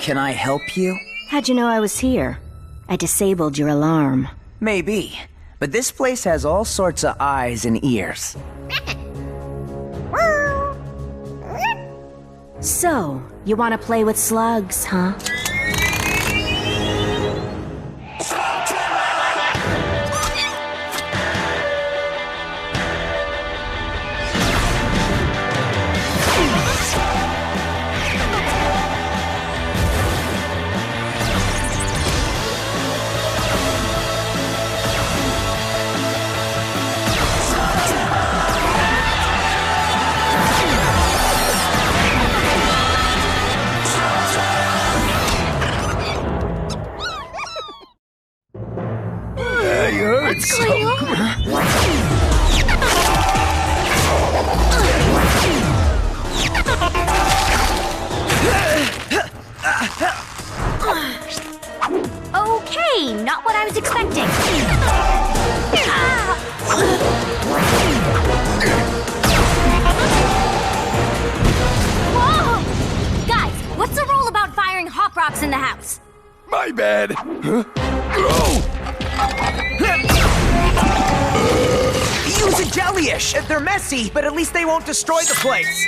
Can I help you? How'd you know I was here? I disabled your alarm. Maybe, but this place has all sorts of eyes and ears. So, you want to play with slugs, huh? Okay, not what I was expecting. Whoa! Guys, what's the rule about firing hop rocks in the house? My bad. Huh? Use a jellyish! They're messy, but at least they won't destroy the place.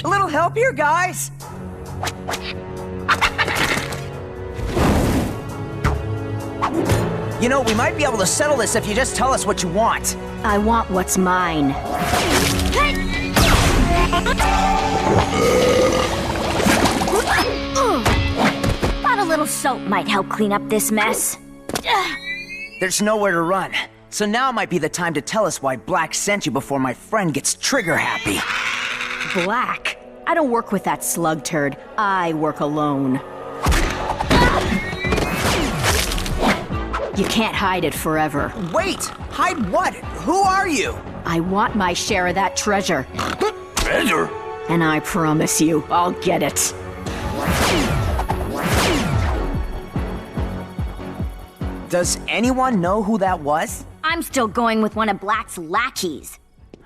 A little help here, guys. You know, we might be able to settle this if you just tell us what you want. I want what's mine. Thought a little soap might help clean up this mess. There's nowhere to run, so now might be the time to tell us why Blakk sent you before my friend gets trigger happy. Blakk? I don't work with that slug turd. I work alone. You can't hide it forever. Wait! Hide what? Who are you? I want my share of that treasure. Treasure? And I promise you, I'll get it. Does anyone know who that was? I'm still going with one of Black's lackeys.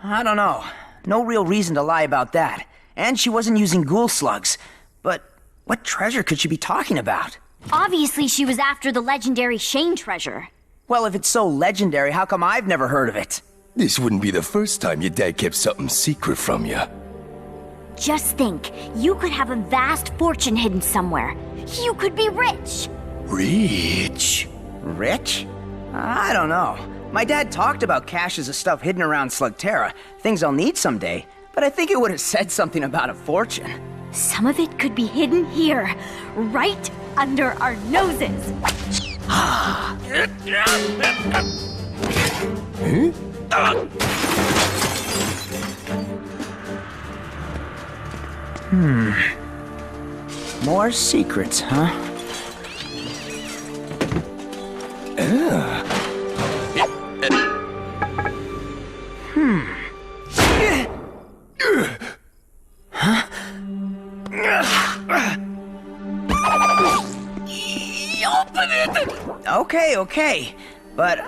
I don't know. No real reason to lie about that. And she wasn't using ghoul slugs. But what treasure could she be talking about? Obviously, she was after the legendary Shane treasure. Well, if it's so legendary, how come I've never heard of it? This wouldn't be the first time your dad kept something secret from you. Just think, you could have a vast fortune hidden somewhere. You could be rich. Rich? Rich? I don't know. My dad talked about caches of stuff hidden around Slugterra, things I'll need someday, but I think it would have said something about a fortune. Some of it could be hidden here, right under our noses. Huh? More secrets, huh? Open it! Okay, but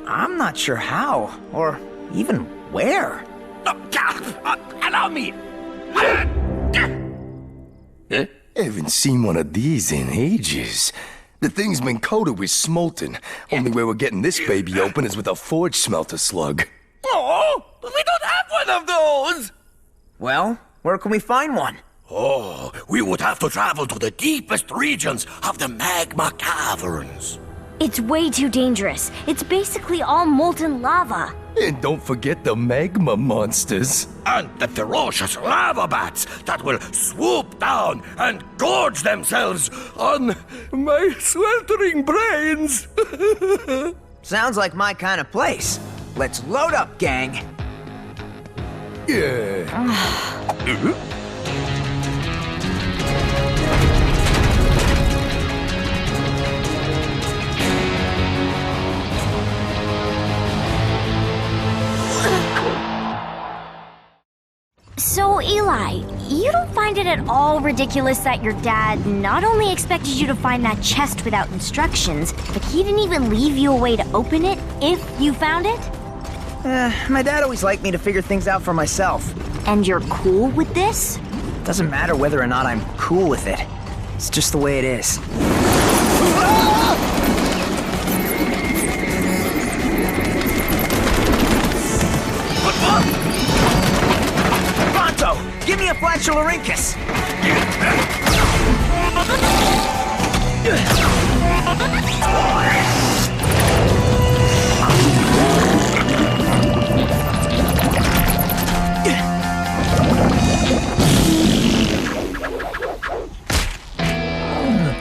I'm not sure how, or even where. Allow me! Haven't seen one of these in ages. The thing's been coated with smolten. Only way we're getting this baby open is with a forge smelter slug. Oh, we don't have one of those! Well, where can we find one? Oh, we would have to travel to the deepest regions of the magma caverns. It's way too dangerous. It's basically all molten lava. And don't forget the magma monsters. And the ferocious lava bats that will swoop down and gorge themselves on my sweltering brains. Sounds like my kind of place. Let's load up, gang. Yeah. So, Eli, you don't find it at all ridiculous that your dad not only expected you to find that chest without instructions, but he didn't even leave you a way to open it if you found it? My dad always liked me to figure things out for myself. And you're cool with this? Doesn't matter whether or not I'm cool with it. It's just the way it is. Pronto! Give me a flatularincus!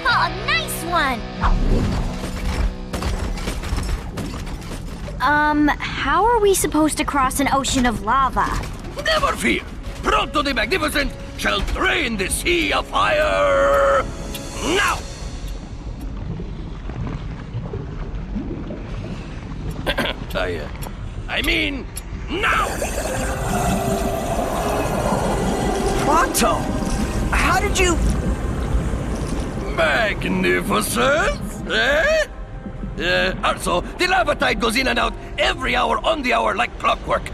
Oh, nice one! How are we supposed to cross an ocean of lava? Never fear! Pronto the Magnificent shall drain the sea of fire now! I mean, now! Pronto! How did you... Magnificent, eh? Also, the lava tide goes in and out every hour on the hour like clockwork.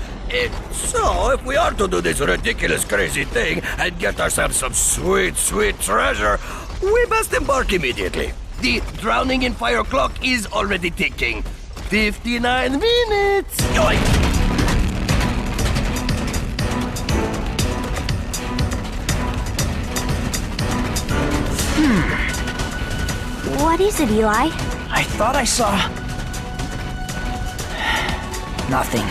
So, if we are to do this ridiculous, crazy thing and get ourselves some sweet, sweet treasure, we must embark immediately. The drowning in fire clock is already ticking. 59 minutes. Yoink! What is it, Eli? I thought I saw... Nothing.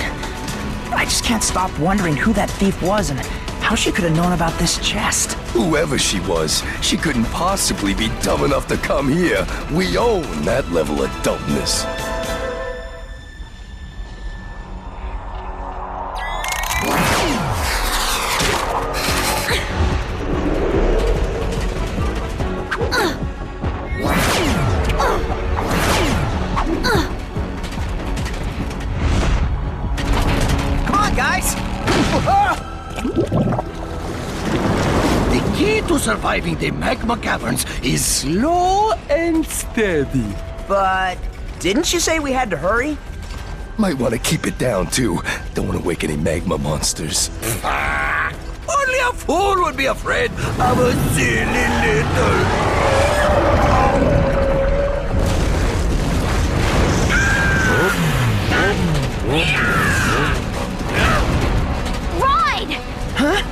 I just can't stop wondering who that thief was and how she could have known about this chest. Whoever she was, she couldn't possibly be dumb enough to come here. We own that level of dumbness. Surviving the magma caverns is slow and steady. But didn't you say we had to hurry? Might want to keep it down, too. Don't want to wake any magma monsters. Only a fool would be afraid of a silly little... Ride! Huh?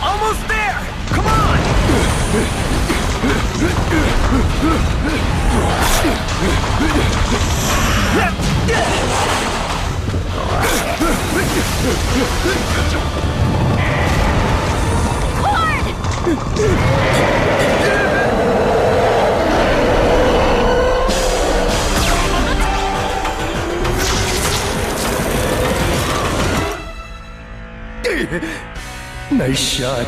Almost there! Come on! Hard! Nice shot.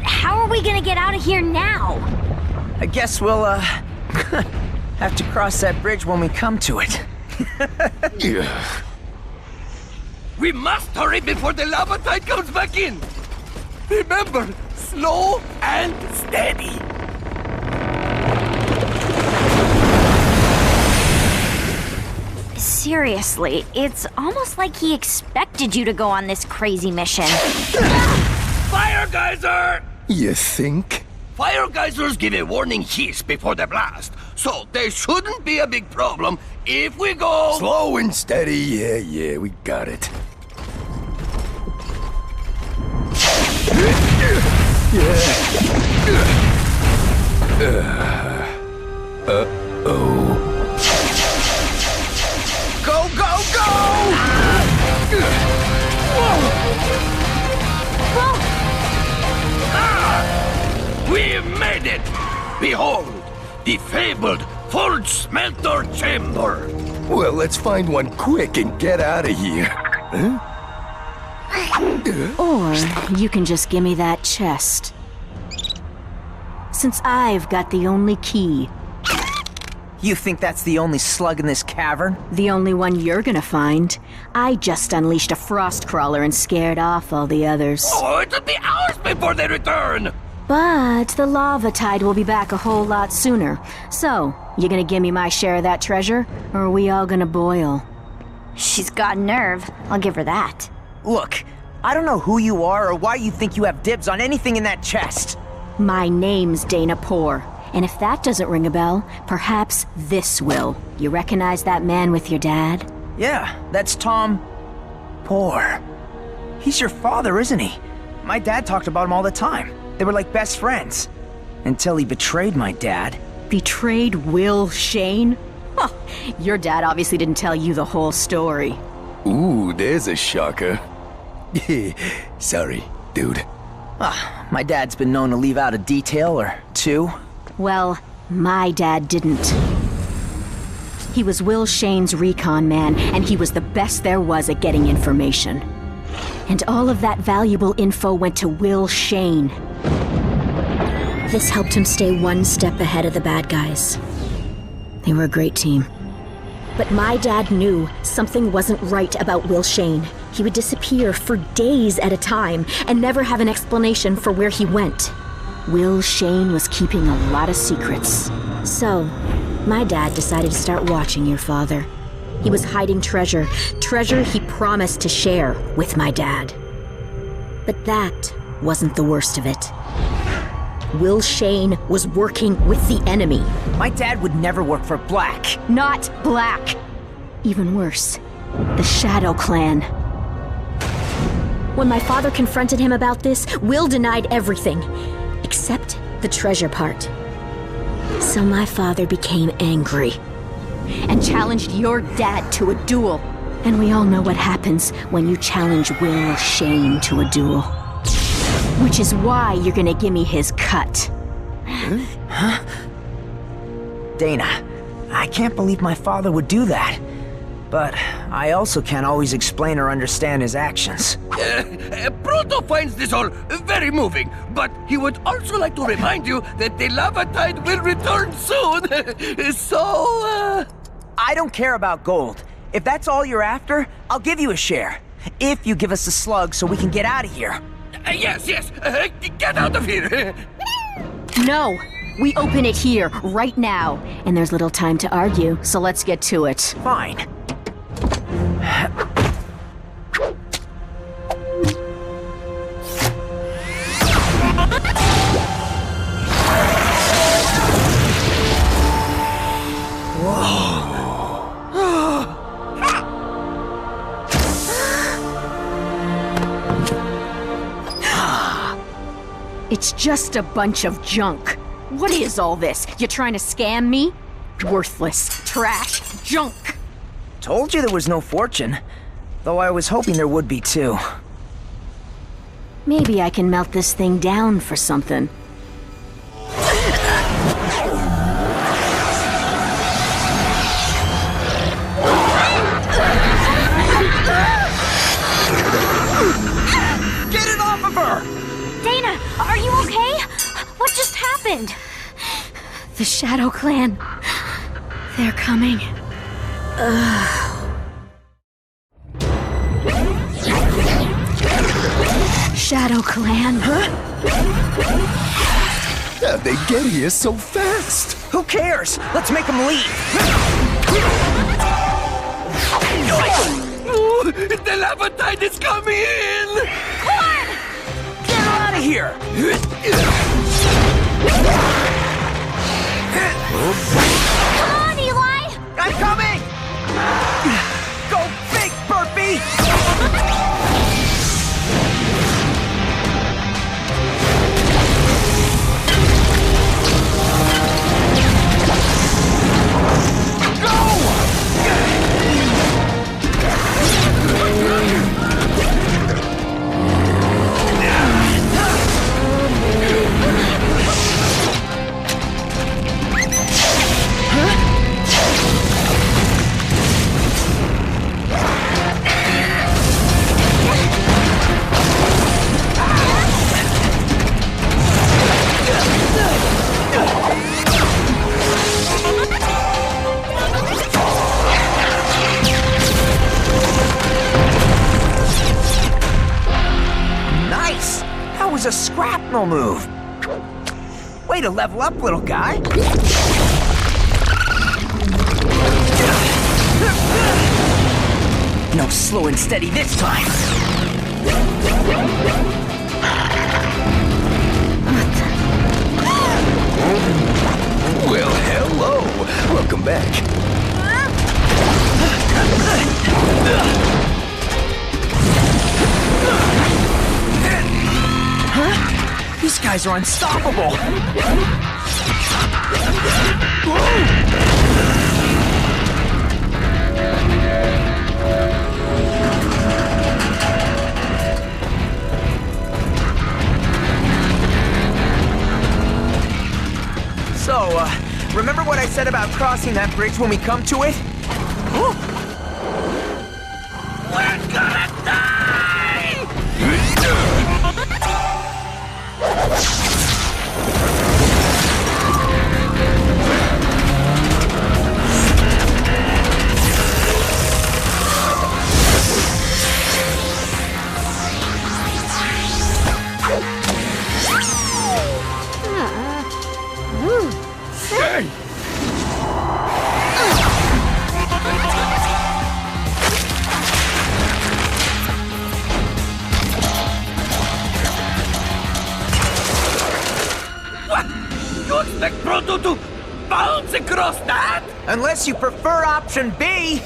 How are we gonna get out of here now? I guess we'll, have to cross that bridge when we come to it. Yeah. We must hurry before the lava tide comes back in! Remember, slow and steady! seriously, it's almost like he expected you to go on this crazy mission. Fire geyser! You think? Fire geysers give a warning hiss before the blast, so they shouldn't be a big problem if we go... Slow and steady, yeah, we got it. Uh-oh. Go, go, go! We made it! Behold, the fabled forge smelter chamber. Well, let's find one quick and get out of here. Huh? Or you can just give me that chest. Since I've got the only key. You think that's the only slug in this cavern? The only one you're gonna find. I just unleashed a frost crawler and scared off all the others. Oh, it'll be hours before they return! But the lava tide will be back a whole lot sooner. So, you gonna give me my share of that treasure, or are we all gonna boil? She's got nerve. I'll give her that. Look, I don't know who you are or why you think you have dibs on anything in that chest. My name's Dana Poor, and if that doesn't ring a bell, perhaps this will. You recognize that man with your dad? Yeah, that's Tom Poor. He's your father, isn't he? My dad talked about him all the time. They were like best friends. Until he betrayed my dad. Betrayed Will Shane? Huh, your dad obviously didn't tell you the whole story. Ooh, there's a shocker. Sorry, dude. My dad's been known to leave out a detail or two. Well, my dad didn't. He was Will Shane's recon man, and he was the best there was at getting information. And all of that valuable info went to Will Shane. This helped him stay one step ahead of the bad guys. They were a great team. But my dad knew something wasn't right about Will Shane. He would disappear for days at a time and never have an explanation for where he went. Will Shane was keeping a lot of secrets. So, my dad decided to start watching your father. He was hiding treasure he promised to share with my dad. But that wasn't the worst of it. Will Shane was working with the enemy. My dad would never work for Blakk. Not Blakk. Even worse, the Shadow Clan. When my father confronted him about this, Will denied everything, except the treasure part. So my father became angry and challenged your dad to a duel. And we all know what happens when you challenge Will Shane to a duel. Which is why you're gonna give me his cut. Huh? Dana, I can't believe my father would do that. But I also can't always explain or understand his actions. Proto finds this all very moving, but he would also like to remind you that the lava tide will return soon. I don't care about gold. If that's all you're after, I'll give you a share. If you give us the slug so we can get out of here. Yes, get out of here. No, we open it here, right now. And there's little time to argue, so let's get to it. Fine. It's just a bunch of junk. What is all this? You trying to scam me? Worthless, trash, junk. Told you there was no fortune. Though I was hoping there would be too. Maybe I can melt this thing down for something. Get it off of her! Dana, are you okay? What just happened? The Shadow Clan. They're coming. Shadow Clan? Huh? How'd they get here so fast? Who cares? Let's make them leave! Oh, the lava tide is coming in! Get her out of here! Come on, Eli! I'm coming! Go big, Burpee! Nice! That was a scrapnel move. Way to level up, little guy. No slow and steady this time. Well, hello. Welcome back. Huh? These guys are unstoppable. So, remember what I said about crossing that bridge when we come to it? We're gonna die! Hey! What? You expect Proto to bounce across that? Unless you prefer option B.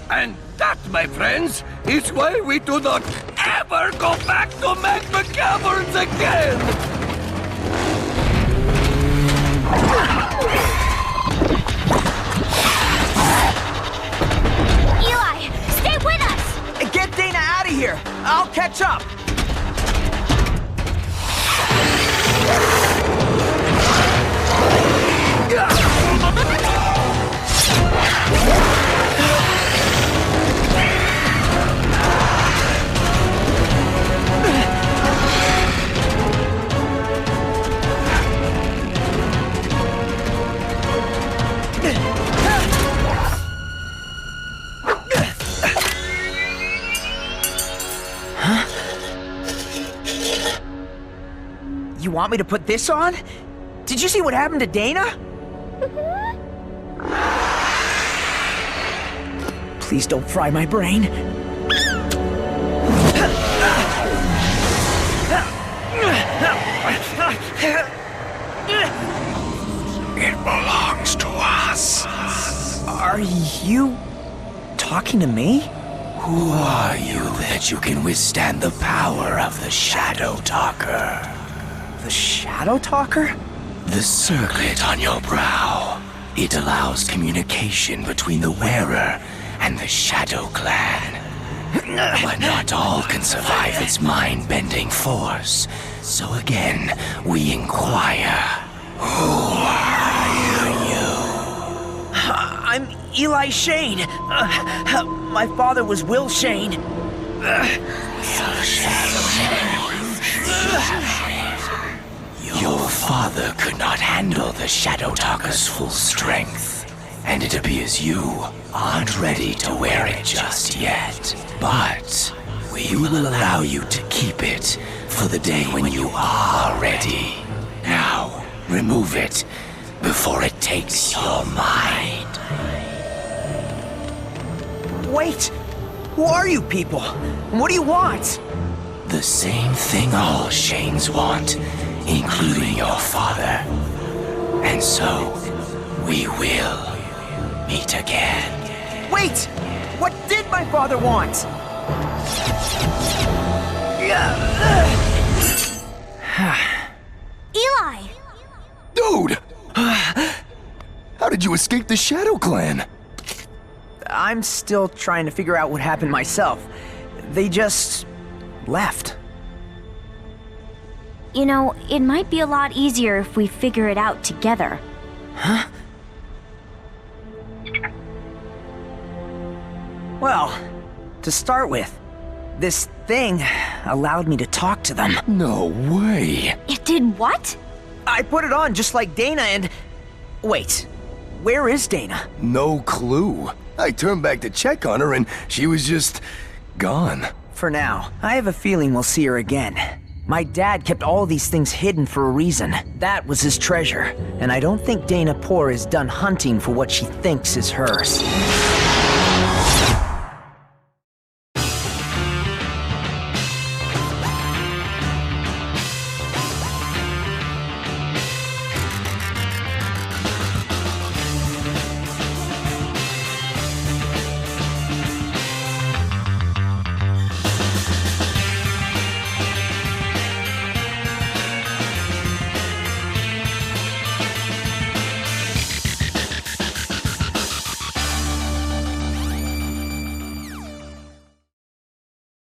And that, my friends, is why we do not ever go back to magma caverns again! Eli, stay with us! Get Dana out of here. I'll catch up. You want me to put this on? Did you see what happened to Dana? Please don't fry my brain. It belongs to us. Are you talking to me? Who are you that you can withstand the power of the Shadow Talker? The Shadow Talker? The circlet on your brow. It allows communication between the wearer and the Shadow Clan. But not all can survive its mind-bending force. So again, we inquire. Who are you? I'm Eli Shane. My father was Will Shane. Your father could not handle the Shadow Talker's full strength. and it appears you aren't ready to wear it just yet. But we will allow you to keep it for the day when you are ready. Now, remove it before it takes your mind. Wait! Who are you people? What do you want? The same thing all Shanes want, including your father. And so, we will meet again. Wait! What did my father want? Eli! Dude! How did you escape the Shadow Clan? I'm still trying to figure out what happened myself. They just left. You know, it might be a lot easier if we figure it out together. Huh? Well, to start with, this thing allowed me to talk to them. No way! It did what? I put it on just like Dana and... Wait, where is Dana? No clue. I turned back to check on her and she was just... gone. For now, I have a feeling we'll see her again. My dad kept all these things hidden for a reason. That was his treasure, and I don't think Dana Poor is done hunting for what she thinks is hers.